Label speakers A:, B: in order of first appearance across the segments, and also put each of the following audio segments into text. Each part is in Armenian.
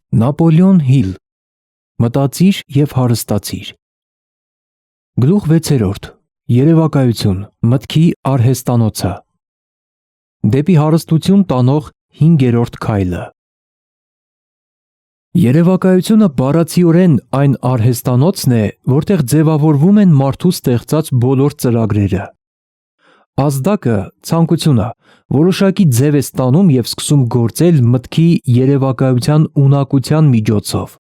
A: Նապոլեոն Հիլ, մտածիր և հարստացիր։ Գլուխ 6. Երևակայություն, մտքի արհեստանոցը։ Դեպի հարստություն տանող 5-րդ քայլը։ Երևակայությունը բառացիորեն այն արհեստանոցն է, որտեղ ձևավորվում են մարդու ստեղծած բոլոր ծրագրերը։ Ազդակը, ցանկությունը, որոշակի ձև է ստանում և սկսում գործել մտքի երևակայության ունակության միջոցով։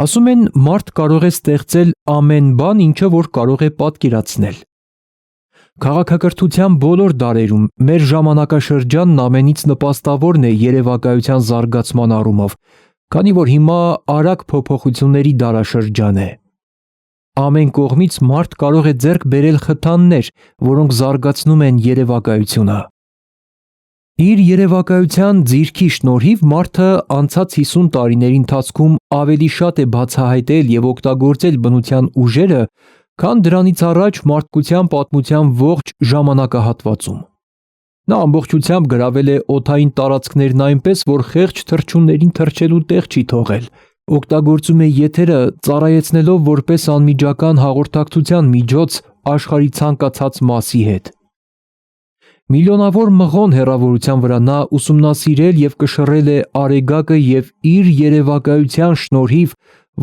A: Ասում են, մարդ կարող է ստեղծել ամեն բան, ինչը որ կարող է պատկերացնել։ Քաղաքակրթության բոլոր դարերում մեր ժամանակաշրջանն ամենից նպաստավորն է երևակայության զարգացման առումով, քանի որ հիմա արագ փոփոխությունների դարաշրջան է։ Ամեն կողմից մարդ կարող է ձեռք բերել խթաններ, որոնք զարգացնում են երևակայությունը։ Իր երևակայության ձիրքի շնորհիվ մարդը անցած 50 տարիների ընթացքում ավելի շատ է բացահայտել և օգտագործել բնության ուժերը, քան դրանից առաջ մարդկության պատմության ողջ ժամանակահատվածում։ Նա ամբողջությամբ գրավել է օդային տարածքներն այնպես, որ խեղճ թռչուններին թռչելու տեղ չի թողել, օգտագործում է եթերը ծառայեցնելով որպես անմիջական հաղորդակցության միջոց աշխարհի ցանկացած մասի հետ։ Միլիոնավոր մղոն հեռավորության վրա նա ուսումնասիրել և կշռել է Արեգակը և իր երևակայության շնորհիվ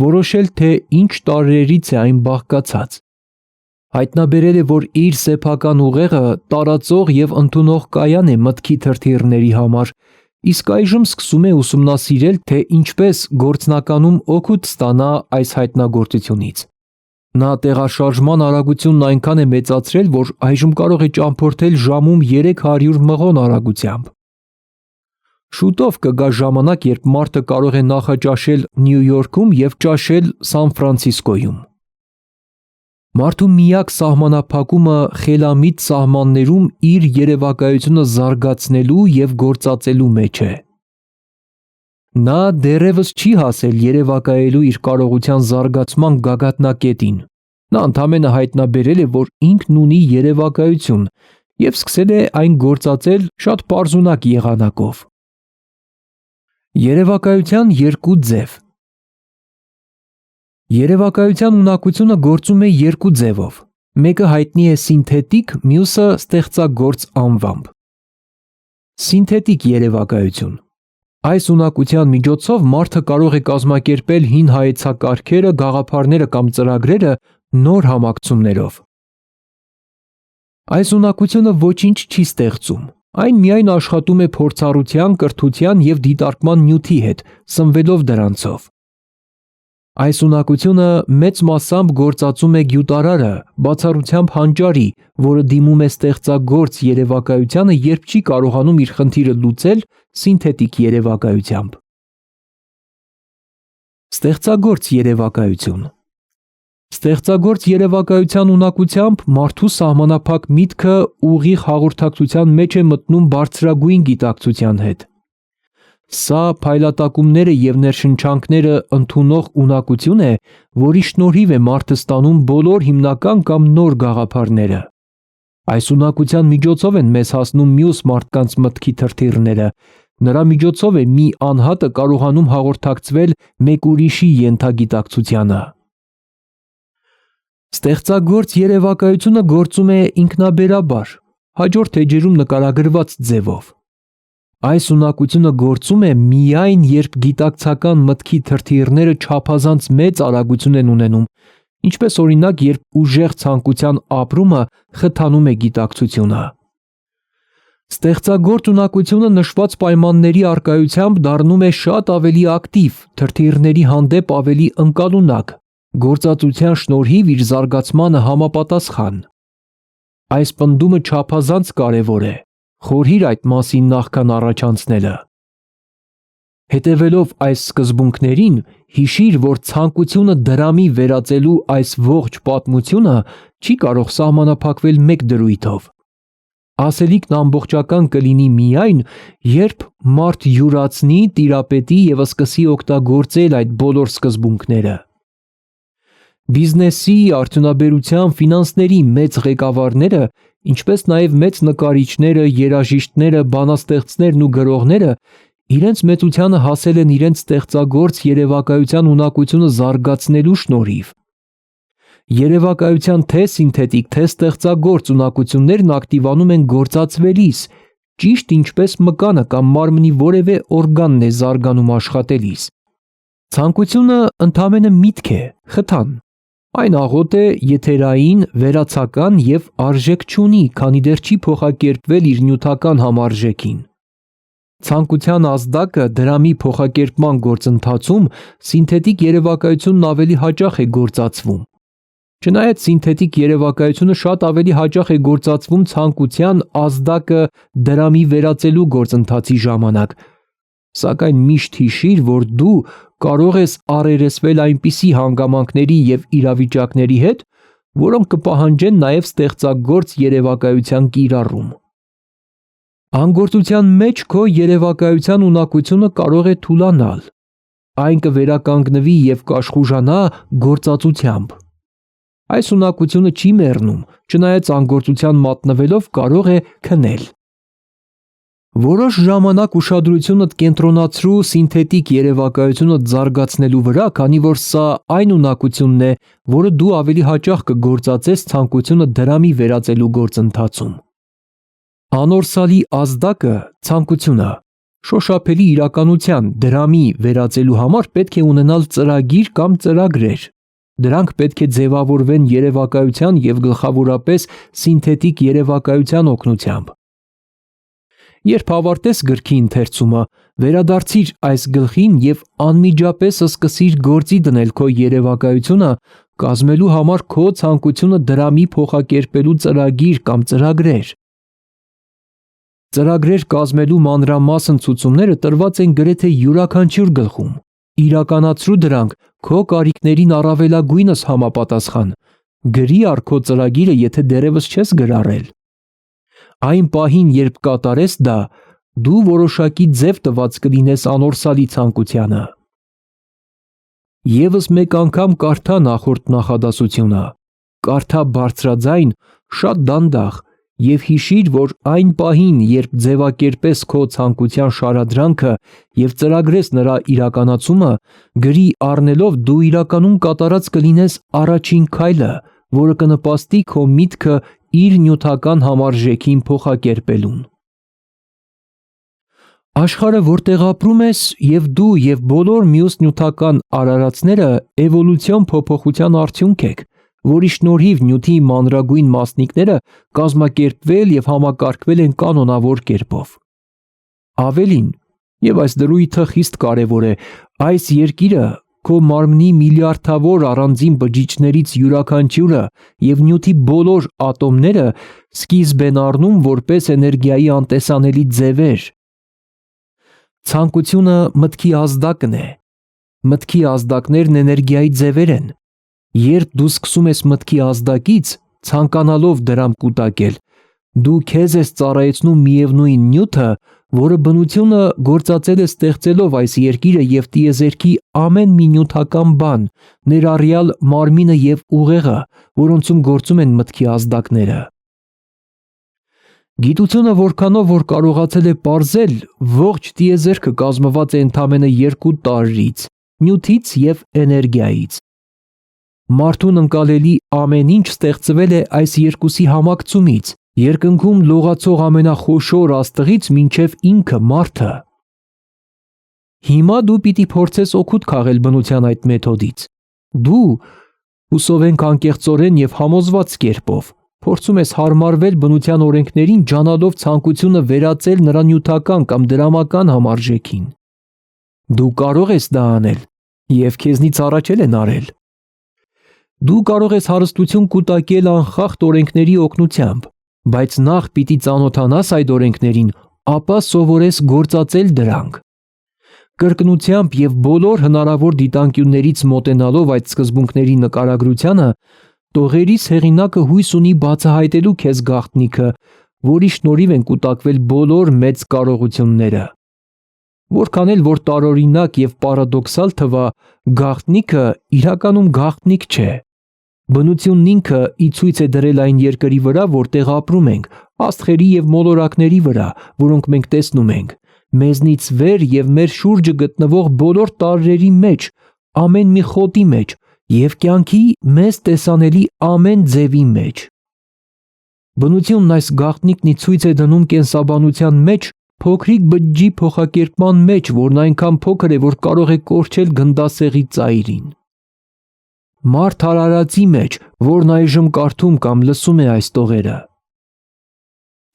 A: որոշել, թե ինչ տարրերից է այն բաղկացած։ Հայտնաբերել է, որ իր սեփական ուղեղը տարածող և ընդունող կայան է մտքի թրթիռների համար, իսկ այժմ սկսում է ուսումնասիրել, թե ինչպես գործնականում օգուտ ստանա այս հայտնագործությունից։ Նա տեղաշարժման արագությունն այնքան է մեծացրել, որ այժմ կարող է ճամփորդել ժամում 300 մղոն արագությամբ։ Շուտով կգա ժամանակ, երբ մարդը կարող է նախաճաշել Նյու Յորքում և ճաշել Սան Ֆրանցիսկոյում։ Մարդու միակ սահմանափակումը խելամիտ սահմաններում իր երևակայությունը զարգացնելու և գործածելու մեջ է։ Նա դեռևս չի հասել երևակայելու իր կարողության զարգացման գագաթնակետին։ Նա ընդամենը հայտնաբերել է, որ ինքն ունի երևակայություն և սկսել է այն գործածել շատ պարզունակ եղանակով։ Երևակայության երկու ձև։ Երևակայության ունակությունը գործում է երկու ձևով։ Մեկը հայտնի է սինթետիկ, մյուսը ստեղծագործ անվամբ։ Սինթետիկ երևակայություն։ Այս ունակության միջոցով մարդը կարող է կազմակերպել հին հայեցակարգերը, գաղափարները կամ ծրագրերը նոր համակցումներով։ Այս ունակությունը ոչինչ չի ստեղծում։ Այն միայն աշխատում է փորձառության, կրթության և դիտարկման նյութի հետ, սնվելով դրանցով։ Այս ունակությունը մեծ մասամբ գործածում է գյուտարարը, բացառությամբ հանճարի, որը դիմում է ստեղծագործ երևակայությանը, երբ չի կարողանում իր խնդիրը լուծել սինթետիկ երևակայությամբ։ Ստեղծագործ երևակայություն։ Ստեղծագործ երևակայության ունակությամբ մարդու սահմանափակ միտքը ուղիղ հաղորդակցության մեջ է մտնում բարձրագույն գիտակցության հետ։ Սա փայլատակումները և ներշնչանքները ընդունող ունակություն է, որի շնորհիվ է մարդը ստանում բոլոր հիմնական կամ նոր գաղափարները։ Այս ունակության միջոցով են մեզ հասնում մյուս մարդկանց մտքի թրթիռները, նրա միջոցով է մի անհատը կարողանում հաղորդակցվել մեկ ուրիշի ենթագիտակցությանը։ Ստեղծագործ երևակայությունը գործում է ինքնաբերաբար, հաջորդ էջերում նկարագրված ձևով։ Այս ունակությունը գործում է միայն, երբ գիտակցական մտքի թրթիռները չափազանց մեծ արագություն են ունենում, ինչպես օրինակ, երբ ուժեղ ցանկության ապրումը խթանում է գիտակցությունը։ Ստեղծագործ ունակությունը նշված պայմանների առկայությամբ դառնում է շատ ավելի ակտիվ, թրթիռների հանդեպ ավելի ընկալունակ, գործածության շնորհիվ իր զարգացմանը համապատասխան։ Այս պնդումը չափազանց կարևոր է։ Խորհիր այդ մասին նախքան առաջանցնելը։ Հետևելով այս սկզբունքներին, հիշիր, որ ցանկությունը դրամի վերածելու այս ողջ պատմությունը չի կարող սահմանափակվել մեկ դրույթով։ Ասելիքն ամբողջական կլինի միայն, երբ մարդ յուրացնի, տիրապետի և սկսի օգտագործել այդ բոլոր սկզբունքները։ Բիզնեսի, արդյունաբերության, ֆինանսների մեծ ղեկավարները, ինչպես նաև մեծ նկարիչները, երաժիշտները, բանաստեղծներն ու գրողները իրենց մեծությանը հասել են իրենց ստեղծագործ երևակայության ունակությունը զարգացնելու շնորհիվ։ Երևակայության թե սինթետիկ, թե ստեղծագործ ունակություններն ակտիվանում են գործածվելիս, ճիշտ ինչպես մկանը կամ մարմնի որևէ օրգանն է զարգանում աշխատելիս։ Ցանկությունը ընդամենը միտք է, խթան։ Այն աղոտ է, եթերային, վերացական և արժեք չունի, քանի դեռ չի փոխակերպվել իր նյութական համարժեքին։ Ցանկության ազդակը դրամի փոխակերպման գործընթացում սինթետիկ երևակայությունն ավելի հաճախ է գործածվում։ Չնայած սինթետիկ երևակայությունը շատ ավելի հաճախ է գործածվում ցանկության ազդակը դրամի վերածելու գործընթացի ժամանակ, սակայն միշտ հիշիր, որ դու կարող ես առերեսվել այնպիսի հանգամանքների և իրավիճակների հետ, որոնք կպահանջեն նաև ստեղծագործ երևակայության կիրառում։ Անգործության մեջ քո երևակայության ունակությունը կարող է թուլանալ։ Այն կվերականգնվի և կաշխուժանա գործածությամբ։ Այս ունակությունը չի մեռնում, չնայած անգործության մատնվելով կարող է քնել։ Որոշ ժամանակ ուշադրությունդ կենտրոնացրու սինթետիկ երևակայությունդ զարգացնելու վրա, քանի որ սա այն ունակությունն է, որը դու ավելի հաճախ կգործածես ցանկությունը դրամի վերածելու գործընթացում։ Անորսալի ազդակը ցանկությունը շոշափելի իրականության դրամի վերածելու համար պետք է ունենալ ծրագիր կամ ծրագրեր։ Դրանք պետք է ձևավորվեն երևակայության և գլխավորապես սինթետիկ երևակայության օգնությամբ։ Երբ ավարտես գրքի ընթերցումը, վերադարձիր այս գլխին և անմիջապես սկսիր գործի դնել քո երևակայությունը կազմելու համար քո ցանկությունը դրամի փոխակերպելու ծրագիր կամ ծրագրեր։ Ծրագրեր կազմելու մանրամասն ցուցումները տրված են գրեթե յուրաքանչյուր գլխում։ Իրականացրու դրանք քո կարիքներին առավելագույնս համապատասխան։ Գրի առ քո ծրագիրը, եթե դեռևս չես գրառել։ Այն պահին, երբ կատարես դա, դու որոշակի ձև տված կլինես անորսալի ցանկությանը։ Եվս մեկ անգամ կարդա նախորդ նախադասությունը։ Կարդա բարձրաձայն, շատ դանդաղ և հիշիր, որ այն պահին, երբ ձևակերպես քո ցանկության շարադրանքը և ծրագրես նրա իրականացումը, գրի առնելով դու իրականում կատարած կլինես առաջին քայլը, որը կնպաստի քո միտքը իր նյութական համարժեքին փոխակերպելուն։ Աշխարհը, որտեղ ապրում ես, և դու և բոլոր մյուս նյութական արարածները էվոլյուցիոն փոփոխության արդյունք եք, որի շնորհիվ նյութի մանրագույն մասնիկները կազմակերպվել և համակարգվել են կանոնավոր կերպով։ Ավելին, և այս դրույթը խիստ կարևոր է, այս երկիրը քո մարմնի միլիարդավոր առանձին բջիջներից յուրաքանչյուրը և նյութի բոլոր ատոմները սկիզբ են առնում որպես էներգիայի անտեսանելի ձևեր։ Ցանկությունը մտքի ազդակն է։ Մտքի ազդակներն էներգիայի ձևեր են։ Երբ դու սկսում ես մտքի ազդակից, ցանկանալով դրամ կուտակել, դու քեզ ես ծառայեցնում միևնույն նյութը, որը բնությունը գործածել է ստեղծելով այս երկիրը և տիեզերքի ամեն մի նյութական բան, ներառյալ մարմինը և ուղեղը, որոնցում գործում են մտքի ազդակները։ Գիտությունը որքանով որ կարողացել է պարզել, ողջ տիեզերքը կազմված է ընդամենը երկու տարրից՝ նյութից և էներգիայից։ Մարդուն ընկալելի ամեն ինչ ստեղծվել է այս երկուսի համակցումից, երկնքում լողացող ամենախոշոր աստղից մինչև ինքը մարդը։ Հիմա դու պիտի փորձես օգուտ քաղել բնության այդ մեթոդից։ Դու, հուսով ենք անկեղծորեն և համոզված կերպով, փորձում ես հարմարվել բնության օրենքներին, ջանալով ցանկությունը վերածել նրա նյութական կամ դրամական համարժեքին։ Դու կարող ես դա անել, և քեզնից առաջ են արել։ Դու կարող ես հարստություն կուտակել անխախտ օրենքների օգնությամբ, բայց նախ պիտի ծանոթանաս այդ օրենքներին, ապա սովորես գործածել դրանք։ Կրկնությամբ և բոլոր հնարավոր դիտանկյուններից մոտենալով այդ սկզբունքների նկարագրությանը, տողերիս հեղինակը հույս ունի բացահայտելու քեզ գաղտնիքը, որի շնորհիվ են կուտակվել բոլոր մեծ կարողությունները։ Որքան էլ որ տարօրինակ և պարադոքսալ թվա, գաղտնիքը իրականում գաղտնիք չէ։ Բնությունն ինքը ի ցույց է դրել այն երկրի վրա, որտեղ ապրում ենք, աստղերի և մոլորակների վրա, որոնք մենք տեսնում ենք, մեզնից վեր և մեր շուրջը գտնվող բոլոր տարրերի մեջ, ամեն մի խոտի մեջ և կյանքի մեզ տեսանելի ամեն ձևի մեջ։ Բնությունն այս գաղտնիքն ցույց է դնում կենսաբանության մեջ փոքրիկ բջջի փոխակերպման մեջ, որն այնքան փոքր է, որ կարող է կորչել գնդասեղի ծայրին։ Մարդ արարածի մեջ, որն այժմ կարդում կամ լսում է այս տողերը։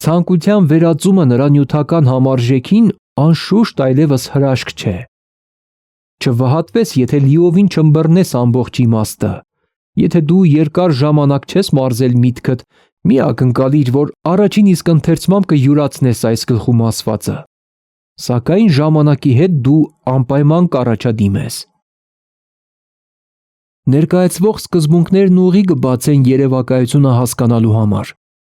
A: Ցանկության վերածումը նրա նյութական համարժեքին անշուշտ այլևս հրաշք չէ։ Չվհատվես, եթե լիովին չըմբռնես ամբողջ իմաստը։ Եթե դու երկար ժամանակ չես մարզել միտքդ, մի ակնկալիր, որ առաջին իսկ ընթերցմամբ կյուրացնես այս գլխում ասվածը։ Սակայն ժամանակի հետ դու անպայման կառաջադիմես։ Ներկայացվող սկզբունքներն ուղի կբացեն երևակայությունը հասկանալու համար։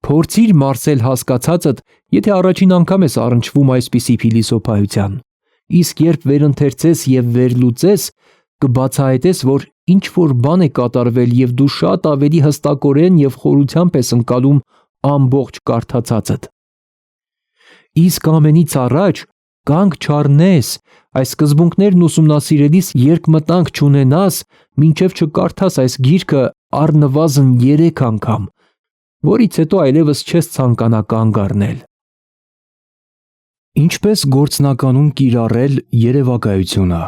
A: Փորձիր մարսել հասկացածդ, եթե առաջին անգամ ես առնչվում այսպիսի փիլիսոփայության։ Իսկ երբ վերընթերցես և վերլուծես, կբացահայտես, որ ինչ-որ բան է կատարվել և դու շատ ավելի հստակորեն և խորությամբ ես ընկալում ամբողջ կարդացածդ։ Իսկ ամենից առաջ կանգ չառնես, այս սկզբունքներն ուսումնասիրելիս երկմտանք չունենաս, մինչև չկարդաս այս գիրքը առնվազն 3 անգամ, որից հետո այլևս չես ցանկանա կանգ առնել։ Ինչպես գործնականում կիրառել երևակայությունը։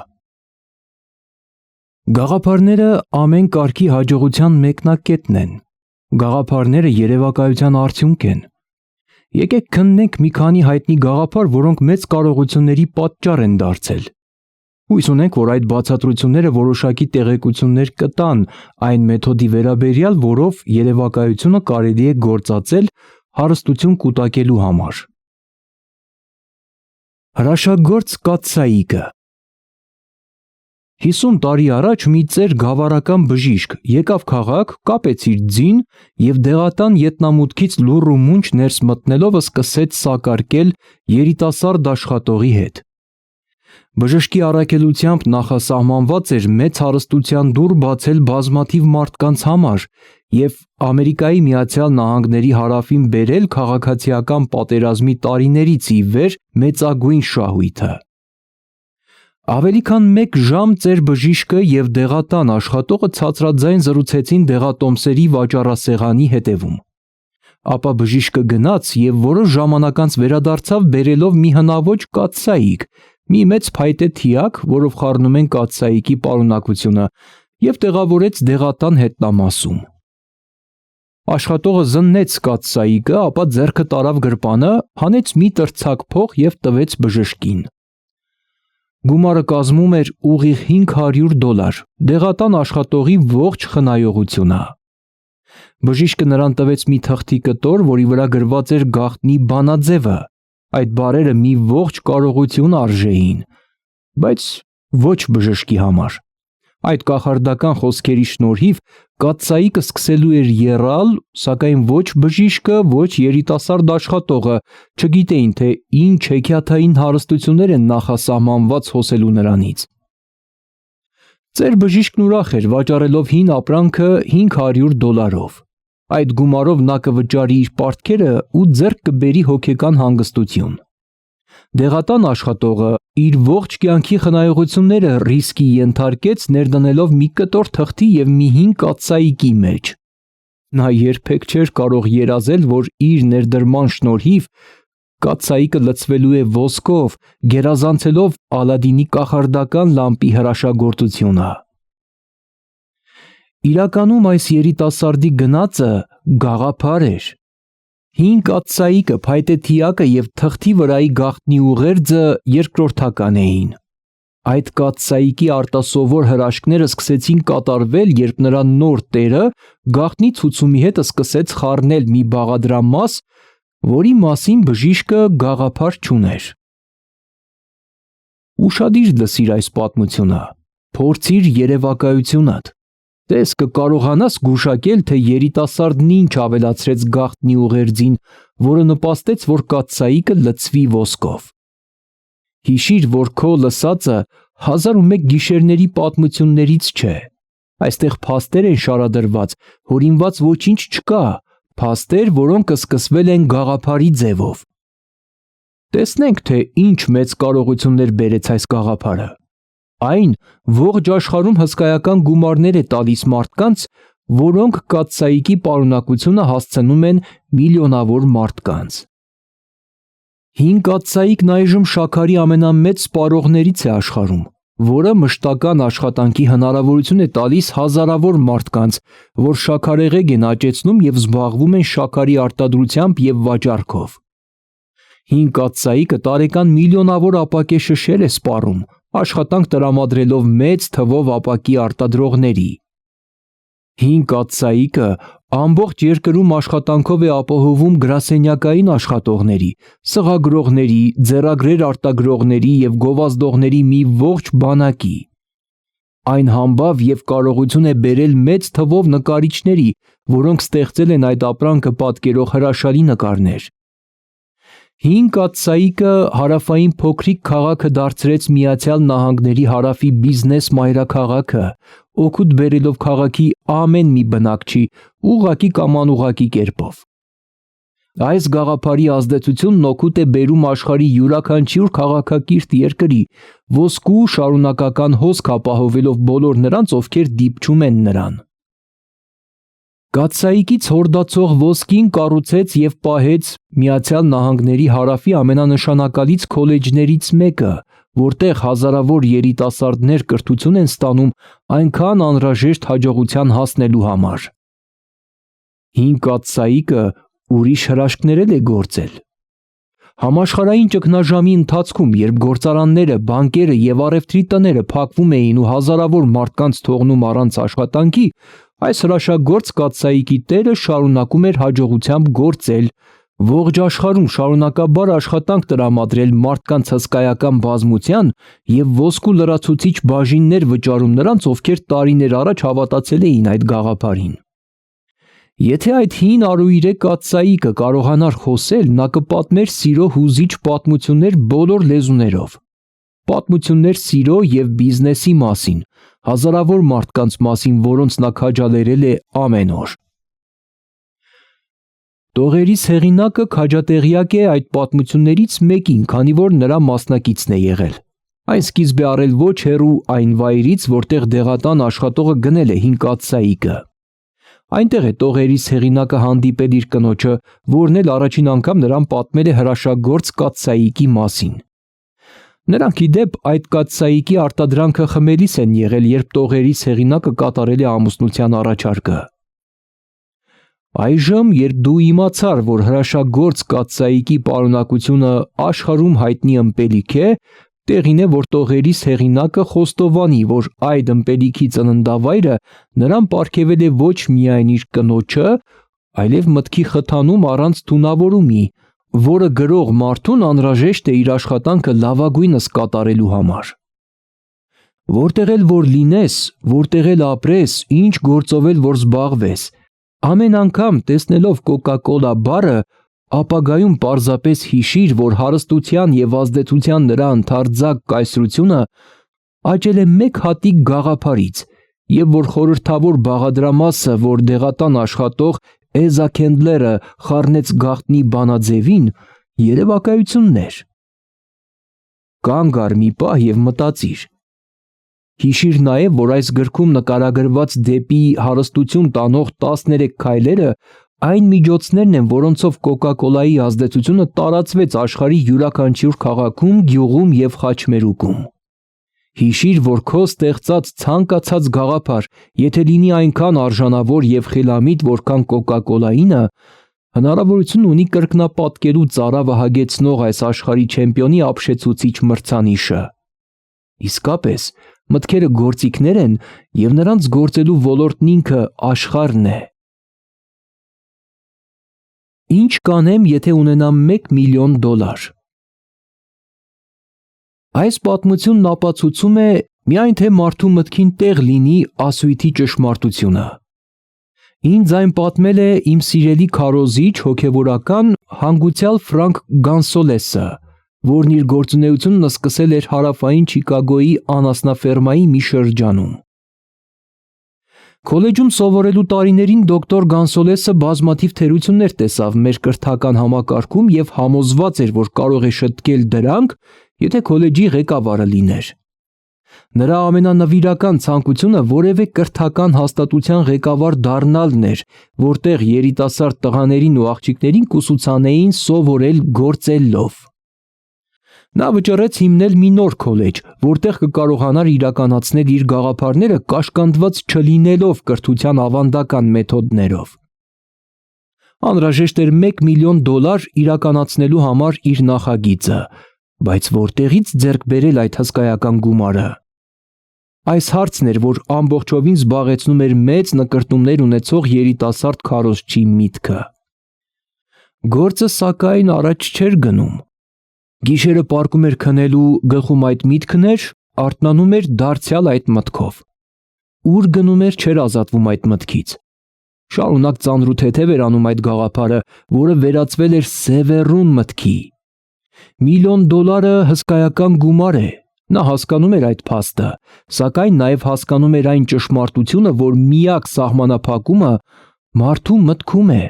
A: Գաղափարները ամեն կարգի հաջողության մեկնակետն են։ Գաղափարները երևակայության արդյունք են։ Եկեք քննենք մի քանի հայտնի գաղափար, որոնք մեծ կարողությունների պատճառ են դարձել։ Հույս ունենք, որ այդ բացատրությունները որոշակի տեղեկություններ կտան այն մեթոդի վերաբերյալ, որով երևակայությունը կարելի է գործածել հարստություն կուտակելու համար։ Հրաշագործ կաթսայիկը։ 50 տարի առաջ մի ծեր գավառական բժիշկ եկավ քաղաք, կապեց իր ձին և դեղատան ետնամուտքից լուռ ու մունջ ներս մտնելով սկսեց սակարկել երիտասարդ աշխատողի հետ։ Բժշկի առաքելությամբ նախասահմանված էր մեծ հարստության դուռ բացել բազմաթիվ մարդկանց համար և Ամերիկայի Միացյալ Նահանգների հարավին բերել քաղաքացիական պատերազմի տարիներից ի վեր մեծագույն շահույթը։ Ավելի քան 1 ժամ ծեր բժիշկը և դեղատան աշխատողը ցածրաձայն զրուցեցին դեղատոմսերի վաճառասեղանի հետևում։ Ապա բժիշկը գնաց և որոշ ժամանակ անց վերադարձավ բերելով մի հնաոճ կաթսայիկ, մի մեծ փայտե թիակ, որով խառնում են կաթսայիկի պարունակությունը, և տեղավորեց դեղատան հետնամասում։ Աշխատողը զննեց կաթսայիկը, ապա ձեռքը տարավ գրպանը, հանեց մի տրցակ փող և տվեց բժշկին։ Գումարը կազմում էր ուղիղ $500, դեղատան աշխատողի ողջ խնայողությունը։ Բժիշկը նրան տվեց մի թղթի կտոր, որի վրա գրված էր գաղտնի բանաձևը։ Այդ բառերը մի ողջ կարողություն արժեին, բայց ոչ բժշկի համար։ Այդ կախարդական խոսքերի շնորհիվ կաթսայիկը սկսելու էր եռալ, սակայն ոչ բժիշկը, ոչ երիտասարդ աշխատողը չգիտեին, թե ինչ հեքիաթային հարստություններ են նախասահմանված հոսելու նրանից։ Ծեր բժիշկն ուրախ էր վաճառելով հին ապրանքը $500։ Այդ գումարով նա կվճարի իր պարտքերը ու ձեռք կբերի հոգեկան հանգստություն։ Դեղատան աշխատողը իր ողջ կյանքի խնայողությունները ռիսկի ենթարկեց ներդնելով մի կտոր թղթի և մի հին կաթսայիկի մեջ։ Նա երբեք չէր կարող երազել, որ իր ներդրման շնորհիվ կաթսայիկը լցվելու է ոսկով, գերազանցելով Ալադինի կախարդական լամպի հրաշագործությունը։ Իրականում այս երիտասարդի գնացը գաղափար էր։ Հին կաթսայիկը, փայտե թիակը և թղթի վրայի գաղտնի ուղերձը երկրորդական էին։ Այդ կաթսայիկի արտասովոր հրաշքները սկսեցին կատարվել, երբ նրա նոր տերը գաղտնի ցուցումի հետ սկսեց խառնել մի բաղադրամաս, որի մասին բժիշկը գաղափար չուներ։ Ուշադիր լսիր այս պատմությունը, փորձիր երևակայությունդ։ Տես կկարողանաս գուշակել, թե երիտասարդն ինչ ավելացրեց գաղտնի ուղերձին, որը նպաստեց, որ կաթսայիկը լցվի ոսկով։ Հիշիր, որ քո լսածը 1001 գիշերների պատմություններից չէ։ Այստեղ փաստեր են շարադրված, հորինված ոչինչ չկա, փաստեր, որոնք սկսվել են գաղափարի ձևով։ Տեսնենք, թե ինչ մեծ կարողություններ բերեց այս գաղափարը։ Այն ողջ աշխարհում հսկայական գումարներ է տալիս մարդկանց, որոնք կաթսայիկի պարունակությունը հասցնում են միլիոնավոր մարդկանց։ Հին կաթսայիկն այժմ շաքարի ամենամեծ սպառողներից է աշխարհում, որը մշտական աշխատանքի հնարավորություն է տալիս հազարավոր մարդկանց, որ շաքարեղեգ են աճեցնում և զբաղվում են շաքարի արտադրությամբ և վաճառքով։ Հին կաթսայիկը տարեկան միլիոնավոր ապակե շշեր է սպառում, աշխատանք տրամադրելով մեծ թվով ապակի արտադրողների։ Հին կաթսայիկը ամբողջ երկրում աշխատանքով է ապահովում գրասենյակային աշխատողների, սղագրողների, ձեռագրեր արտագրողների և գովազդողների մի ողջ բանակի։ Այն համբավ և կարողություն է բերել մեծ թվով նկարիչների, որոնք ստեղծել են այդ ապրանքը պատկերող հրաշալի նկարներ։ Հին կաթսայիկը հարավային փոքրիկ քաղաքը դարձրեց Միացյալ Նահանգների հարավի բիզնես մայրաքաղաքը, օգուտ բերելով քաղաքի ամեն մի բնակչի ուղղակի կամ անուղղակի կերպով։ Այս գաղափարի ազդեցությունն օգուտ է բերում աշխարհի յուրաքանչյուր քաղաքակիրթ երկրի, ոսկու շարունակական հոսք ապահովելով բոլոր նրանց, ովքեր դիպչում են նրան։ Կաթսայիկից հորդացող ոսկին կառուցեց և պահեց Միացյալ Նահանգների հարավի ամենանշանակալից քոլեջներից մեկը, որտեղ հազարավոր երիտասարդներ կրթություն են ստանում այնքան անհրաժեշտ հաջողության հասնելու համար։ Հին կաթսայիկը ուրիշ հրաշքներ էլ է գործել։ Համաշխարհային ճգնաժամի ընթացքում, երբ գործարանները, բանկերը և առևտրի տները փակվում էին ու հազարավոր մարդկանց թողնում առանց աշխատանքի, այս հրաշագործ կաթսայիկի տերը շարունակում էր հաջողությամբ գործել, ողջ աշխարհում շարունակաբար աշխատանք տրամադրել մարդկանց հսկայական բազմության և ոսկու լրացուցիչ բաժիններ վճարում նրանց, ովքեր տարիներ առաջ հավատացել էին այդ գաղափարին։ Եթե այդ հին արուիրե կաթսայիկը կարողանար խոսել, նա կպատմեր սիրո հուզիչ պատմություններ բոլոր լեզուներով։ Պատմություններ սիրո և բիզնեսի մասին, հազարավոր մարդկանց մասին, որոնց նա քաջալերել է ամեն օր։ Տողերիս հեղինակը քաջատեղյակ է այդ պատմություններից մեկին, քանի որ նրա մասնակիցն է եղել։ Այն սկիզբ է առել ոչ հեռու այն վայրից, որտեղ դեղատան աշխատողը գնել է հին կաթսայիկը։ Այնտեղ է տողերիս հեղինակը հանդիպել իր կնոջը, որն էլ առաջին անգամ նրան պատմել է հրաշագործ կաթսայիկի մասին։ Նրանք, ի դեպ, այդ կաթսայիկի արտադրանքը խմելիս են եղել, երբ տողերիս հեղինակը կատարել է ամուսնության առաջարկը։ Այժմ, երբ դու իմացար, որ հրաշագործ կաթսայիկի պարունակությունը աշխարհում հայտնի ըմպելիք է, տեղին է, որ տողերիս հեղինակը խոստովանի, որ այդ ըմպելիքի ծննդավայրը նրան պարգևել է ոչ միայն իր կնոջը, այլև մտքի խթանում առանց թունավորումի, որը գրող մարդուն անհրաժեշտ է իր աշխատանքը լավագույնս կատարելու համար։ Որտեղ էլ որ լինես, որտեղ էլ ապրես, ինչ գործով էլ որ զբաղվես, ամեն անգամ տեսնելով Կոկա-Կոլա բառը, ապագայում պարզապես հիշիր, որ հարստության և ազդեցության նրա ընդարձակ կայսրությունը աճել է մեկ հատիկ գաղափարից, և որ խորհրդավոր բաղադրամասը, որ դեղատան աշխատող Էզա Քենդլերը խառնեց գաղտնի բանաձևին, երևակայությունն էր։ Կանգ առ մի պահ և մտածիր։ Հիշիր նաև, որ այս գրքում նկարագրված դեպի հարստություն տանող 13 քայլերը այն միջոցներն են, որոնցով Կոկա-Կոլայի ազդեցությունը տարածվեց աշխարհի յուրաքանչյուր քաղաքում, գյուղում և խաչմերուկում։ Հիշիր, որ քո ստեղծած ցանկացած գաղափար, եթե լինի այնքան արժանավոր և խելամիտ, որքան Կոկա-Կոլայինը, հնարավորություն ունի կրկնապատկելու ծարավը հագեցնող այս աշխարհի չեմպիոնի ապշեցուցիչ մրցանիշը։ Իսկապես, մտքերը գործիքներ են, և նրանց գործելու ոլորտն ինքը աշխարհն է։ Ինչ կանեմ, եթե ունենամ $1 միլիոն։ Այս պատմությունն ապացուցում է միայն թե մարդու մտքին տեղ լինի ասույթի ճշմարտությունը։ Ինձ այն պատմել է իմ սիրելի քարոզիչ, հոգևորական, հանգուցյալ Ֆրանկ Գանսոլեսը, որն իր գործունեությունն սկսել էր հարավային Չիկագոյի անասնաֆերմայի մի շրջանում։ Քոլեջում սովորելու տարիներին դոկտոր Գանսոլեսը բազմաթիվ թերություններ տեսավ մեր կրթական համակարգում և համոզված էր, որ կարող է շտկել դրանք, եթե քոլեջի ղեկավարը լիներ։ Նրա ամենանվիրական ցանկությունը որևէ կրթական հաստատության ղեկավար դառնալն էր, որտեղ երիտասարդ տղաներին ու աղջիկներին կուսուցանեին սովորել գործելով։ Նա վճռեց հիմնել մի նոր քոլեջ, որտեղ կկարողանար իրականացնել իր գաղափարները կաշկանդված չլինելով կրթության ավանդական մեթոդներով։ Անհրաժեշտ էր $1 միլիոն իրականացնելու համար իր նախագիծը, բայց որտեղից ձեռք բերել այդ հսկայական գումարը։ Այս հարցն էր, որ ամբողջովին զբաղեցնում էր մեծ նկրտումներ ունեցող երիտասարդ քարոզչի միտքը։ Գործը սակայն առաջ չէր գնում։ Գիշերը պառկում էր քնելու, գլխում այդ միտքն էր, արթնանում էր դարձյալ այդ մտքով։ Ուր գնում էր, չէր ազատվում այդ մտքից։ Շարունակ ծանրութեթև էր անում այդ գաղափարը, որը վերածվել էր սևեռուն մտքի։ $1 միլիոն հսկայական գումար է։ Նա հասկանում էր այդ փաստը, սակայն նաև հասկանում էր այն ճշմարտությունը, որ միակ սահմանափակումը մարդու մտքում է։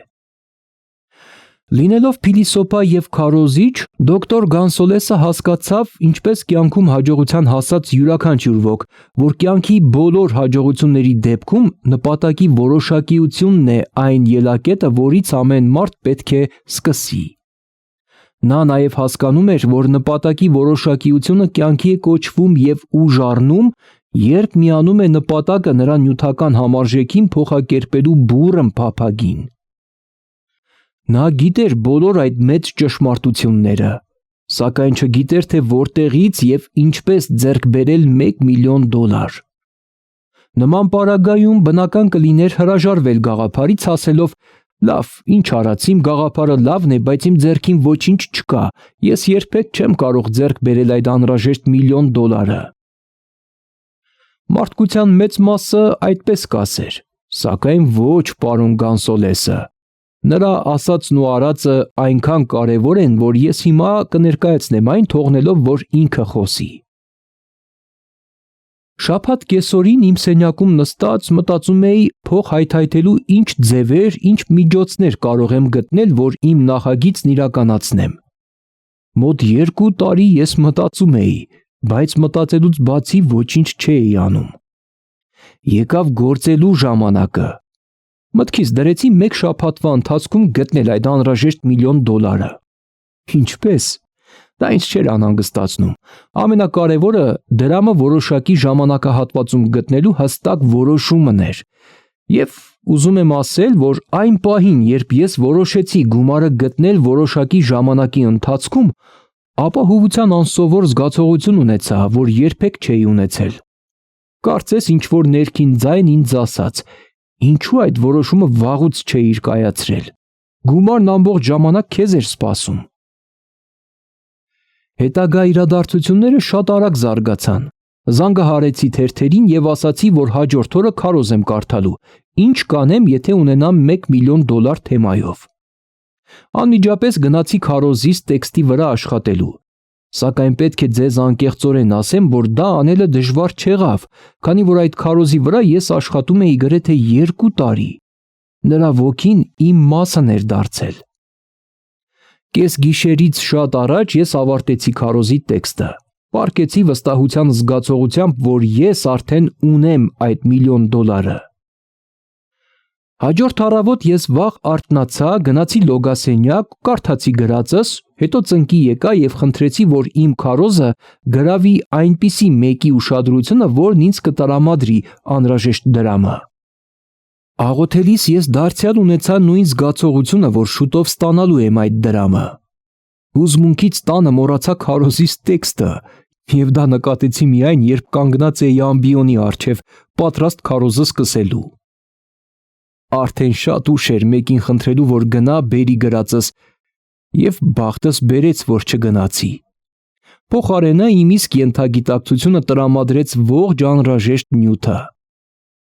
A: Լինելով փիլիսոփա և քարոզիչ, դոկտոր Գանսոլեսը հասկացավ, ինչպես կյանքում հաջողության հասած յուրաքանչյուր ոք, որ կյանքի բոլոր հաջողությունների դեպքում նպատակի որոշակիությունն է այն ելակետը, որից ամեն մարդ պետք է սկսի։ Նա նաև հասկանում էր, որ նպատակի որոշակիությունը կյանքի է կոչվում և ուժ առնում, երբ միանում է նպատակը նրա նյութական համարժեքին փոխակերպելու բուռն փափագին։ Նա գիտեր բոլոր այդ մեծ ճշմարտությունները, սակայն չգիտեր, թե որտեղից և ինչպես ձեռք բերել $1 միլիոն։ Նման պարագայում բնական կլիներ հրաժարվել գաղափարից, ասելով. «Լավ, ինչ արած, իմ գաղափարը լավն է, բայց իմ ձեռքին ոչինչ չկա, ես երբեք չեմ կարող ձեռք բերել այդ անհրաժեշտ $1 միլիոն»։ Մարդկության մեծ մասը այդպես կասեր, սակայն ոչ պարոն Գանսոլեսը։ Նրա ասածն ու արածը այնքան կարևոր են, որ ես հիմա կներկայացնեմ այն, թողնելով, որ ինքը խոսի։ Շաբաթ կեսօրին իմ սենյակում նստած մտածում էի փող հայթայթելու ինչ ձևեր, ինչ միջոցներ կարող եմ գտնել, որ իմ նախագիծն իրականացնեմ։ Մոտ 2 տարի ես մտածում էի, բայց մտածելուց բացի ոչինչ չէի անում։ Եկավ գործելու ժամանակը։ Մտքիս դրեցի մեկ շաբաթվա ընթացքում գտնել այդ անհրաժեշտ $1 միլիոն։ Ինչպես։ Դա ինձ չէր անհանգստացնում։ Ամենակարևորը դրամը որոշակի ժամանակահատվածում գտնելու հստակ որոշումն էր։ Եվ ուզում եմ ասել, որ այն պահին, երբ ես որոշեցի գումարը գտնել որոշակի ժամանակի ընթացքում, ապահովության անսովոր զգացողություն ունեցա, որ երբեք չէի ունեցել։ Կարծես ինչ-որ ներքին ձայն ինձ ասաց. «Ինչու այդ որոշումը վաղուց չէիր կայացրել։ Գումարն ամբողջ ժամանակ քեզ էր սպասում»։ Հետագա իրադարձությունները շատ արագ զարգացան։ Զանգահարեցի թերթերին և ասացի, որ հաջորդ օրը քարոզ եմ կարդալու, ինչ կանեմ, եթե ունենամ $1 միլիոն թեմայով։ Անմիջապես գնացի քարոզիս տեքստի վրա աշխատելու։ Սակայն պետք է ձեզ անկեղծորեն ասեմ, որ դա անելը դժվար չեղավ, քանի որ այդ քարոզի վրա ես աշխատում էի գրեթե 2 տարի։ Նրա ոգին իմ մասն էր դարձել։ Կեսգիշերից շատ առաջ ես ավարտեցի քարոզի տեքստը։ Պառկեցի վստահության զգացողությամբ, որ ես արդեն ունեմ այդ $1 միլիոն։ Հաջորդ առավոտ ես վաղ արթնացա, գնացի լոգասենյակ, կարդացի գրածս, հետո ծնկի եկա և խնդրեցի, որ իմ քարոզը գրավի այնպիսի մեկի ուշադրությունը, որն ինձ կտրամադրի անհրաժեշտ դրամը։ Աղոթելիս ես դարձյալ ունեցա նույն զգացողությունը, որ շուտով ստանալու եմ այդ դրամը։ Հուզմունքից տանը մոռացա քարոզիս տեքստը, և դա նկատեցի միայն, երբ կանգնած էի ամբիոնի առջև, պատրաստ քարոզը սկսելու։ Արդեն շատ ուշ էր մեկին խնդրելու, որ գնա բերի գրածս, և բախտս բերեց, որ չգնացի։ Փոխարենը իմ իսկ ենթագիտակցությունը տրամադրեց ողջ անհրաժեշտ նյութը։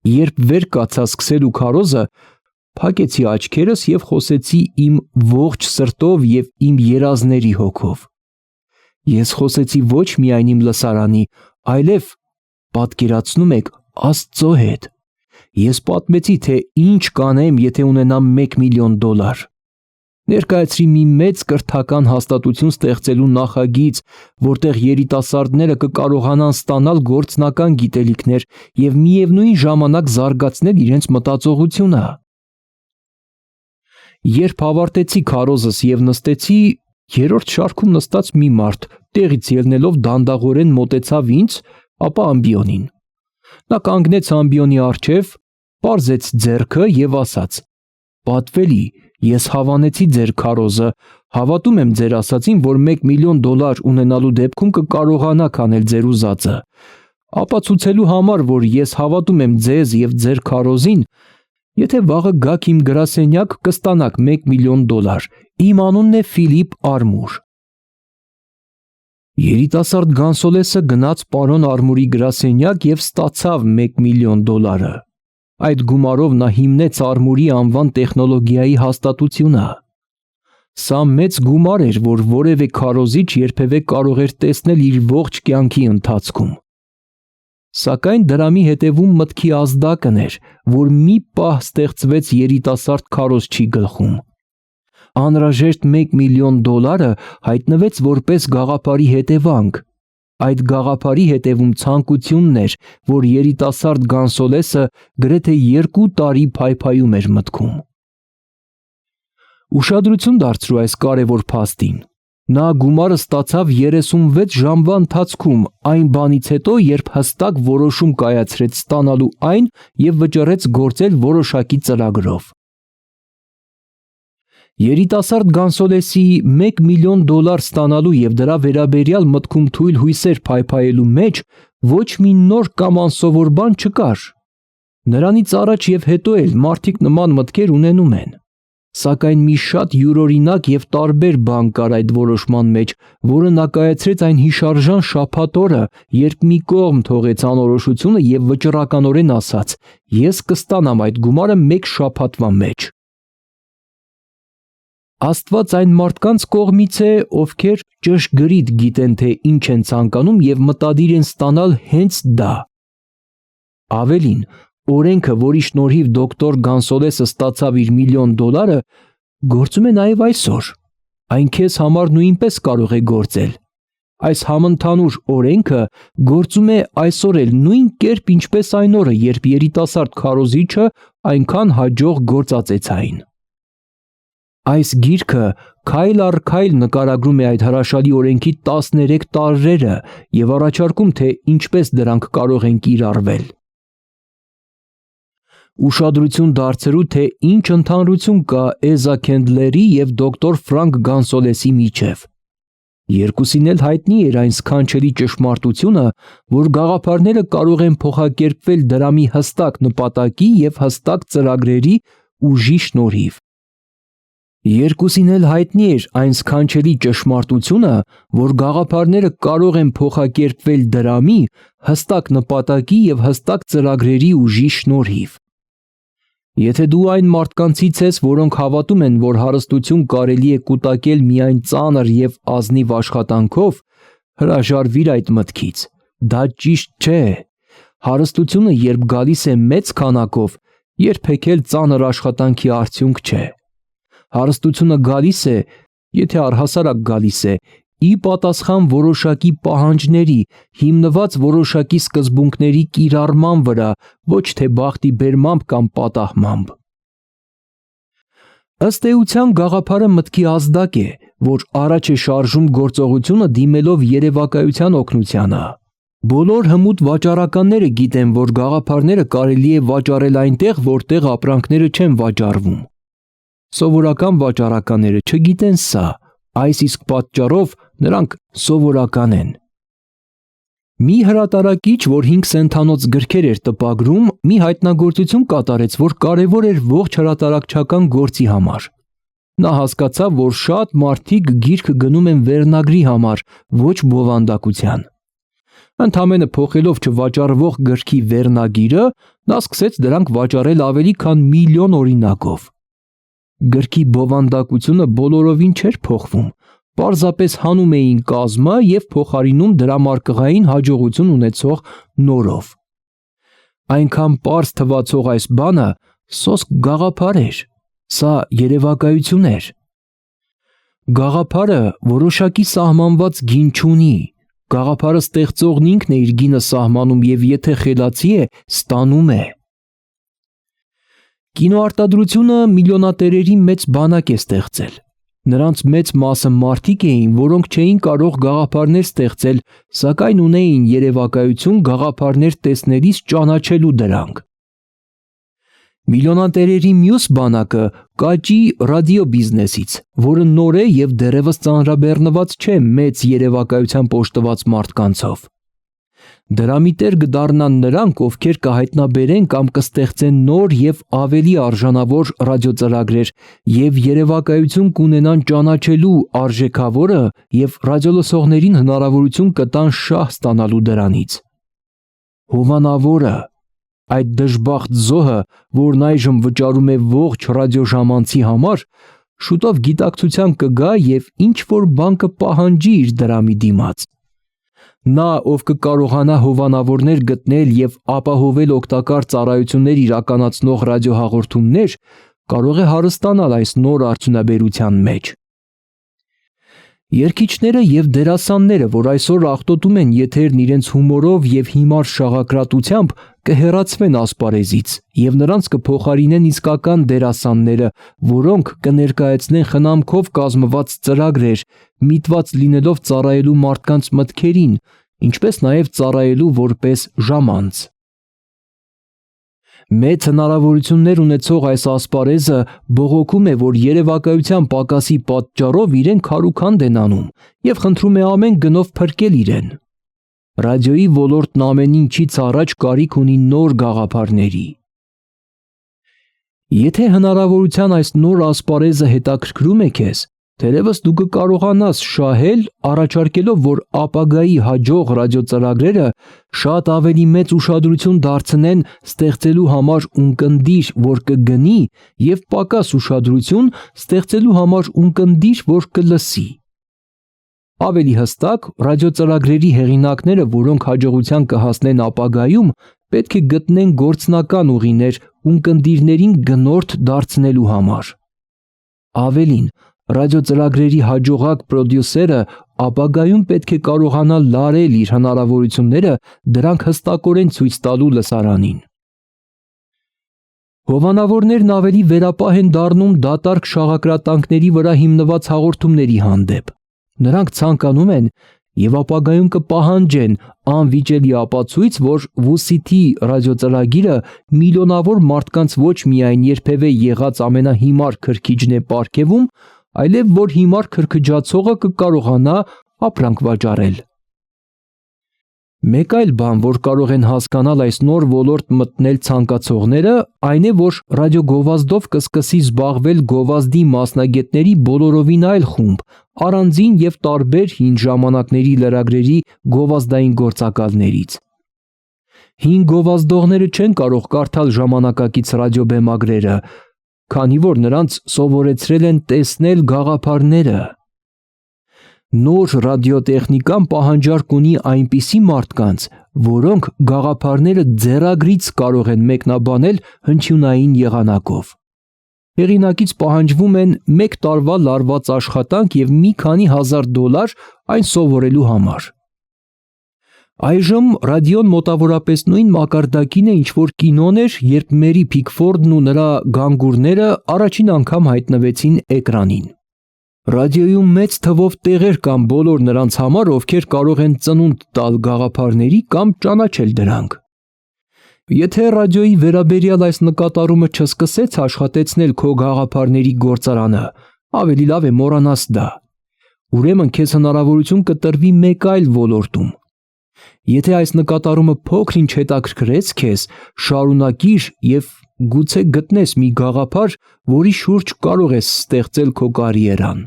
A: Երբ վեր կացա սկսելու քարոզը, փակեցի աչքերս և խոսեցի իմ ողջ սրտով և իմ երազների հոգով։ Ես խոսեցի ոչ միայն իմ լսարանի, այլև, պատկերացնում եք, Աստծո հետ։ Ես պատմեցի, թե ինչ կանեմ, եթե ունենամ $1 միլիոն։ Ներկայացրի մի մեծ կրթական հաստատություն ստեղծելու նախագիծ, որտեղ երիտասարդները կկարողանան ստանալ գործնական գիտելիքներ և միևնույն ժամանակ զարգացնել իրենց մտածողությունը։ Երբ ավարտեցի քարոզս և նստեցի, երրորդ շարքում նստած մի մարդ տեղից ելնելով դանդաղորեն մոտեցավ ինձ, ապա ամբիոնին։ Նա կանգնեց ամբիոնի առջև, պարզեց ձեռքը և ասաց. «Պատվելի, ես հավանեցի ձեր քարոզը, հավատում եմ ձեր ասածին, որ $1 միլիոն ունենալու դեպքում կկարողանաք անել ձեր ուզածը։ Ապացուցելու համար, որ ես հավատում եմ ձեզ և ձեր քարոզին, եթե վաղը գաք իմ գրասենյակ, կստանաք $1 միլիոն։ Իմ անունն է Ֆիլիպ Արմուր»։ Երիտասարդ Գանսոլեսը գնաց պարոն Արմուրի գրասենյակ և ստացավ $1 միլիոն։ Այդ գումարով նա հիմնեց Արմուրի անվան տեխնոլոգիայի հաստատությունը։ Սա մեծ գումար էր, որ որևէ քարոզիչ երբևէ կարող էր տեսնել իր ողջ կյանքի ընթացքում։ Սակայն դրամի հետևում մտքի ազդակն էր, որ մի պահ ստեղծվեց երիտասարդ քարոզչի գլխում։ Անհրաժեշտ $1 միլիոն հայտնվեց որպես գաղափարի հետևանք։ Այդ գաղափարի հետևում ցանկությունն էր, որ երիտասարդ Գանսոլեսը գրեթե 2 տարի փայփայում էր մտքում։ Ուշադրություն դարձրու այս կարևոր փաստին։ Նա գումարը ստացավ 36 ժամվա ընթացքում, այն բանից հետո, երբ հստակ որոշում կայացրեց ստանալու այն և վճռեց գործել որոշակի ծրագրով։ Երիտասարդ Գանսոլեսի $1 միլիոն ստանալու և դրա վերաբերյալ մտքում թույլ հույսեր փայփայելու մեջ ոչ մի նոր կամ անսովոր բան չկար։ Նրանից առաջ և հետո էլ մարդիկ նման մտքեր ունենում են։ Սակայն մի շատ յուրօրինակ և տարբեր բան կար այդ որոշման մեջ, որը նա կայացրեց այն հիշարժան շաբաթ օրը, երբ մի կողմ թողեց անորոշությունը և վճռականորեն ասաց. «Ես կստանամ այդ գումարը 1 շաբաթվա մեջ»։ Աստված այն մարդկանց կողմից է, ովքեր ճշգրիտ գիտեն, թե ինչ են ցանկանում և մտադիր են ստանալ հենց դա։ Ավելին, օրենքը, որի շնորհիվ դոկտոր Գանսոլեսը ստացավ իր $1 միլիոն, գործում է նաև այսօր։ Այն քեզ համար նույնպես կարող է գործել։ Այս համընդհանուր օրենքը գործում է այսօր էլ նույն կերպ, ինչպես այն օրը, երբ երիտասարդ քարոզիչը այնքան հաջող գործածեց այն։ Այս գիրքը քայլ առ քայլ նկարագրում է այդ հրաշալի օրենքի 13 տարրերը և առաջարկում, թե ինչպես դրանք կարող են կիրառվել։ Ուշադրություն դարձրու, թե ինչ ընդհանրություն կա Էզա Քենդլերի և դոկտոր Ֆրանկ Գանսոլեսի միջև։ Երկուսին էլ հայտնի էր այն սքանչելի ճշմարտությունը, որ գաղափարները կարող են փոխակերպվել դրամի հստակ նպատակի և հստակ ծրագրերի ուժի շնորհիվ։ Երկուսին էլ հայտնի էր այն սքանչելի ճշմարտությունը, որ գաղափարները կարող են փոխակերպվել դրամի, հստակ նպատակի և հստակ ծրագրերի ուժի շնորհիվ։ Եթե դու այն մարդկանցից ես, որոնք հավատում են, որ հարստություն կարելի է կուտակել միայն ծանր և ազնիվ աշխատանքով, հրաժարվիր այդ մտքից։ Դա ճիշտ չէ։ Հարստությունը, երբ գալիս է մեծ քանակով, երբեք էլ ծանր աշխատանքի արդյունք չէ։ Հարստությունը գալիս է, եթե առհասարակ գալիս է, ի պատասխան որոշակի պահանջների, հիմնված որոշակի սկզբունքների կիրառման վրա, ոչ թե բախտի բերմամբ կամ պատահմամբ։ Ըստ էության գաղափարը մտքի ազդակ է, որ առաջ է շարժում գործողությունը դիմելով երևակայության օգնությանը։ Բոլոր հմուտ վաճառականները գիտեն, որ գաղափարները կարելի է վաճառել այնտեղ, որտեղ ապրանքները չեն վաճառվում։ Սովորական վաճառականները չգիտեն սա, այս իսկ պատճառով նրանք սովորական են։ Մի հրատարակիչ, որ 5 սենթանոց գրքեր էր տպագրում, մի հայտնագործություն կատարեց, որ կարևոր էր ողջ հրատարակչական գործի համար։ Նա հասկացավ, որ շատ մարդիկ գիրք գնում են վերնագրի համար, ոչ բովանդակության։ Ընդամենը փոխելով չվաճառվող գրքի վերնագիրը, նա սկսեց դրանք վաճառել ավելի քան 1 միլիոն օրինակով։ Գրքի բովանդակությունը բոլորովին չէր փոխվում, պարզապես հանում էին կազմը և փոխարինում դրամարկղային հաջողություն ունեցող նորով։ Այնքան պարզ թվացող այս բանը սոսկ գաղափար էր, սա երևակայություն էր։ Գաղափարը որոշակի սահմանված գին չունի, գաղափարը ստեղծողն ինքն է իր գինը սահմանում և եթե խելացի է, ստանում է։ Կինոարտադրությունը միլիոնատերերի մեծ բանակ է ստեղծել։ Նրանց մեծ մասը մարդիկ էին, որոնք չէին կարող գաղափարներ ստեղծել, սակայն ունեին երևակայություն գաղափարներ տեսնելիս ճանաչելու դրանք։ Միլիոնատերերի մյուս բանակը կաճի ռադիո բիզնեսից, որը նոր է և դեռևս ծանրաբեռնված չէ մեծ երևակայությամբ օժտված մարդկանցով։ Դրամի տեր կդառնան նրանք, ովքեր կհայտնաբերեն կամ կստեղծեն նոր և ավելի արժանավոր ռադիոծրագրեր և երևակայություն կունենան ճանաչելու արժեքավորը և ռադիոլսողներին հնարավորություն կտան շահ ստանալու դրանից։ Հովանավորը, այդ դժբախտ զոհը, որն այժմ վճարում է ողջ ռադիոժամանցի համար, շուտով գիտակցության կգա և ինչ-որ բան կպահանջի իր դրամի դիմաց։ Նա, ով կկարողանա հովանավորներ գտնել և ապահովել օգտակար ծառայություններ իրականացնող ռադիոհաղորդումներ, կարող է հարստանալ այս նոր արդյունաբերության մեջ։ Երգիչները և դերասանները, որ այսօր աղտոտում են եթերն իրենց հումորով և հիմար շաղակրատությամբ, կհեռացվեն ասպարեզից և նրանց կփոխարինեն իսկական դերասանները, որոնք կներկայացնեն խնամքով կազմված ծրագրեր, միտված լինելով ծառայելու մարդկանց մտքերին, ինչպես նաև ծառայելու որպես ժամանց։ Մեծ հնարավորություններ ունեցող այս ասպարեզը բողոքում է, որ երևակայության պակասի պատճառով իրեն քարուքանդ են անում և խնդրում է ամեն գնով փրկել իրեն։ Ռադիոյի ոլորտն ամեն ինչից առաջ կարիք ունի նոր գաղափարների։ Եթե հնարավորության այս նոր ասպարեզը հետաքրքրում է քեզ, թերևս դու կկարողանաս շահել, առաջարկելով, որ ապագայի հաջող ռադիոծրագրերը շատ ավելի մեծ ուշադրություն դարձնեն ստեղծելու համար ունկնդիր, որ կգնի, և պակաս ուշադրություն ստեղծելու համար ունկնդիր, որ կլսի։ Ավելի հստակ, ռադիոծրագրերի հեղինակները, որոնք հաջողության կհասնեն ապագայում, պետք է գտնեն գործնական ուղիներ ունկնդիրներին գնորդ դարձնելու համար։ Ավելին, ռադիոծրագրերի հաջողակ պրոդյուսերը ապագայում պետք է կարողանա լարել իր հնարավորությունները դրանք հստակորեն ցույց տալու լսարանին։ Հովանավորներն ավելի վերապահ են դառնում դատարկ շաղակրատանքների վրա հիմնված հաղորդումների հանդեպ։ Նրանք ցանկանում են և ապագայում կպահանջեն անվիճելի ապացույց, որ Վուսիթի ռադիոծրագիրը միլիոնավոր մարդկանց ոչ միայն երբևէ եղած ամենահիմար քրքիջն է պարգևում, այլև որ հիմար քրքջացողը կկարողանա ապրանք վաճառել։ Մեկ այլ բան, որ կարող են հասկանալ այս նոր ոլորտ մտնել ցանկացողները, այն է, որ ռադիոգովազդով կսկսի զբաղվել գովազդի մասնագետների բոլորովին այլ խումբ, առանձին և տարբեր հին ժամանակների լրագրերի գովազդային գործակալներից։ Հին գովազդողները չեն կարող կարդալ ժամանակակից ռադիոբեմագրերը, քանի որ նրանց սովորեցրել են տեսնել գաղափարները։ Նոր ռադիոտեխնիկան պահանջարկ ունի այնպիսի մարդկանց, որոնք գաղափարները ձեռագրից կարող են մեկնաբանել հնչյունային եղանակով։ Հեղինակից պահանջվում են 1 տարվա լարված աշխատանք և մի քանի հազար $, այն սովորելու համար։ Այժմ ռադիոն մոտավորապես նույն մակարդակին է, ինչ որ կինոն էր, երբ Մերի Փիքֆորդն ու նրա գանգուրները առաջին անգամ հայտնվեցին էկրանին։ Ռադիոյում մեծ թվով տեղեր կան բոլոր նրանց համար, ովքեր կարող են ծնունդ տալ գաղափարների կամ ճանաչել դրանք։ Եթե ռադիոյի վերաբերյալ այս նկատառումը չսկսեց աշխատեցնել քո գաղափարների գործարանը, ավելի լավ է մոռանաս դա։ Ուրեմն քեզ հնարավորություն կտրվի մեկ այլ ոլորտում։ Եթե այս նկատառումը փոքր-ինչ հետաքրքրեց քեզ, շարունակիր և գուցե գտնես մի գաղափար, որի շուրջ կարող ես ստեղծել քո կարիերան։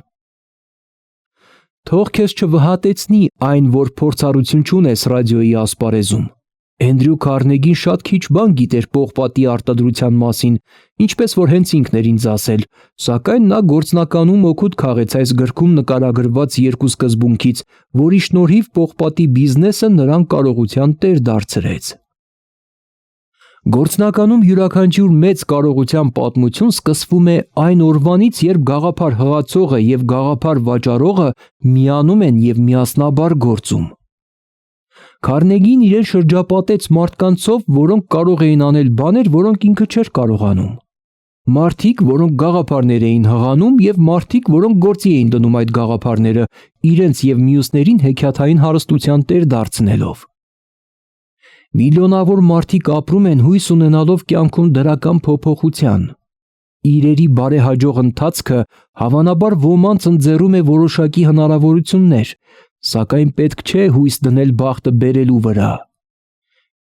A: Թող քեզ չվհատեցնի այն, որ փորձառություն չունես ռադիոյի ասպարեզում։ Էնդրյու Քարնեգին շատ քիչ բան գիտեր պողպատի արտադրության մասին, ինչպես որ հենց ինքն էր ինձ ասել, սակայն նա գործնականում օգուտ քաղեց այս գրքում նկարագրված երկու սկզբունքից, որի շնորհիվ պողպատի բիզնեսը նրան կարողության տեր դարձրեց։ Գործնականում յուրաքանչյուր մեծ կարողության պատմություն սկսվում է այն օրվանից, երբ գաղափար հղացողը և գաղափար վաճառողը միանում են և միասնաբար գործում։ Քարնեգին իրեն շրջապատեց մարդկանցով, որոնք կարող էին անել բաներ, որոնք ինքը չէր կարողանում։ Մարդիկ, որոնք գաղափարներ էին հղանում, և մարդիկ, որոնք գործի էին դնում այդ գաղափարները, իրենց և մյուսներին հեքիաթային հարստության տեր դարձնելով։ Միլիոնավոր մարդիկ ապրում են հույս ունենալով կյանքում դրական փոփոխության։ Իրերի բարեհաջող ընթացքը հավանաբար ոմանց ընձեռում է որոշակի հնարավորություններ, սակայն պետք չէ հույս դնել բախտը բերելու վրա։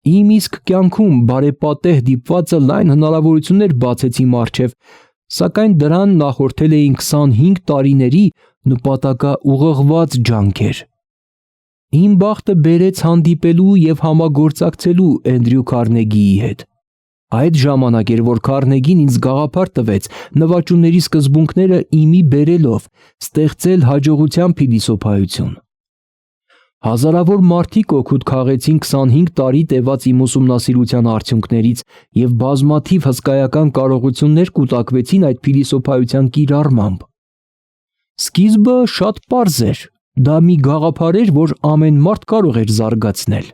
A: Իմ իսկ կյանքում բարեպատեհ դիպվածը լայն հնարավորություններ բացեց իմ առջև, սակայն դրան նախորդել էին 25 տարիների նպատակաուղղված ջանքեր։ Իմ բախտը բերեց հանդիպելու և համագործակցելու Էնդրյու Քարնեգիի հետ։ Այդ ժամանակ էր, որ Քարնեգին ինձ գաղափար տվեց նվաճումների սկզբունքները իմի բերելով ստեղծել հաջողության փիլիսոփայություն։ Հազարավոր մարդիկ օգուտ քաղեցին 25 տարի տևած իմ ուսումնասիրության արդյունքներից և բազմաթիվ հսկայական կարողություններ կուտակվեցին այդ փիլիսոփայության կիրառմամբ։ Սկիզբը շատ պարզ էր, դա մի գաղափար էր, որ ամեն մարդ կարող էր զարգացնել։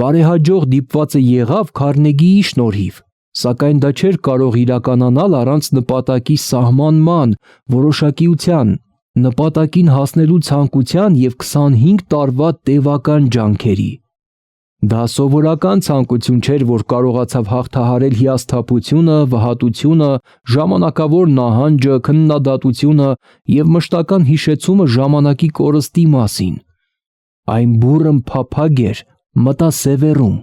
A: Բարեհաջող դիպվածը եղավ Քարնեգիի շնորհիվ, սակայն դա չէր կարող իրականանալ առանց նպատակի սահմանման, որոշակիության, նպատակին հասնելու ցանկության և 25 տարվա տևական ջանքերի։ Դա սովորական ցանկություն չէր, որ կարողացավ հաղթահարել հիասթափությունը, վհատությունը, ժամանակավոր նահանջը, քննադատությունը և մշտական հիշեցումը ժամանակի կորստի մասին։ Այն բուռն փափագ էր, մտասևեռում։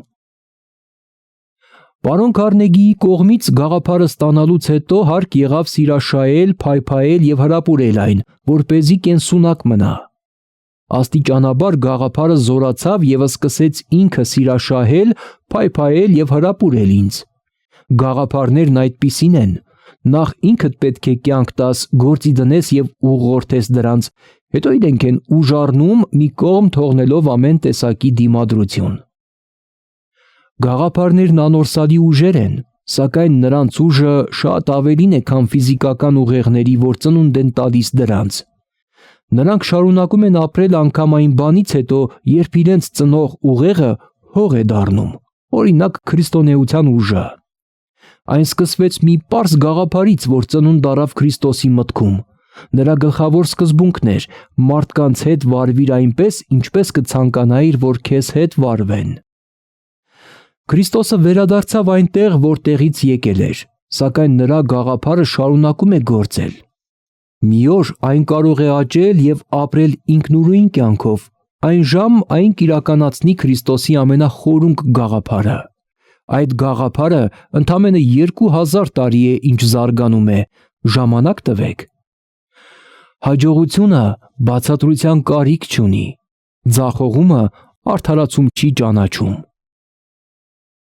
A: Պարոն Քարնեգիի կողմից գաղափարը ստանալուց հետո հարկ եղավ սիրաշահել, փայփայել և հրապուրել այն, որպեսզի կենսունակ մնա։ Աստիճանաբար գաղափարը զորացավ և սկսեց ինքը սիրաշահել, փայփայել և հրապուրել ինձ։ Գաղափարներն այդպիսին են. նախ ինքդ պետք է կյանք տաս, գործի դնես և ուղղորդես դրանց, հետո իրենք են ուժ առնում, մի կողմ թողնելով ամեն տեսակի դիմադրություն։ Գաղափարներն անորսալի ուժեր են, սակայն նրանց ուժը շատ ավելին է, քան ֆիզիկական ուղեղների, որ ծնունդ են տալիս դրանց։ Նրանք շարունակում են ապրել անգամ այն բանից հետո, երբ իրենց ծնող ուղեղը հող է դառնում, օրինակ քրիստոնեության ուժը։ Այն սկսվեց մի պարզ գաղափարից, որ ծնունդ առավ Քրիստոսի մտքում։ Նրա գլխավոր սկզբունքն էր. մարդկանց հետ վարվիր այնպես, ինչպես կցանկանայիր, որ քեզ հետ վարվեն։ Քրիստոսը վերադարձավ այնտեղ, որտեղից եկել էր, սակայն նրա գաղափարը շարունակում է գործել։ Մի օր այն կարող է աճել և ապրել ինքնուրույն կյանքով, այն ժամ այն կիրականացնի Քրիստոսի ամենախորունկ գաղափարը։ Այդ գաղափարը ընդամենը 2000 տարի է, ինչ զարգանում է, ժամանակ տվեք։ Հաջողությունը բացատրության կարիք չունի, ձախողումը արդարացում չի ճանաչում։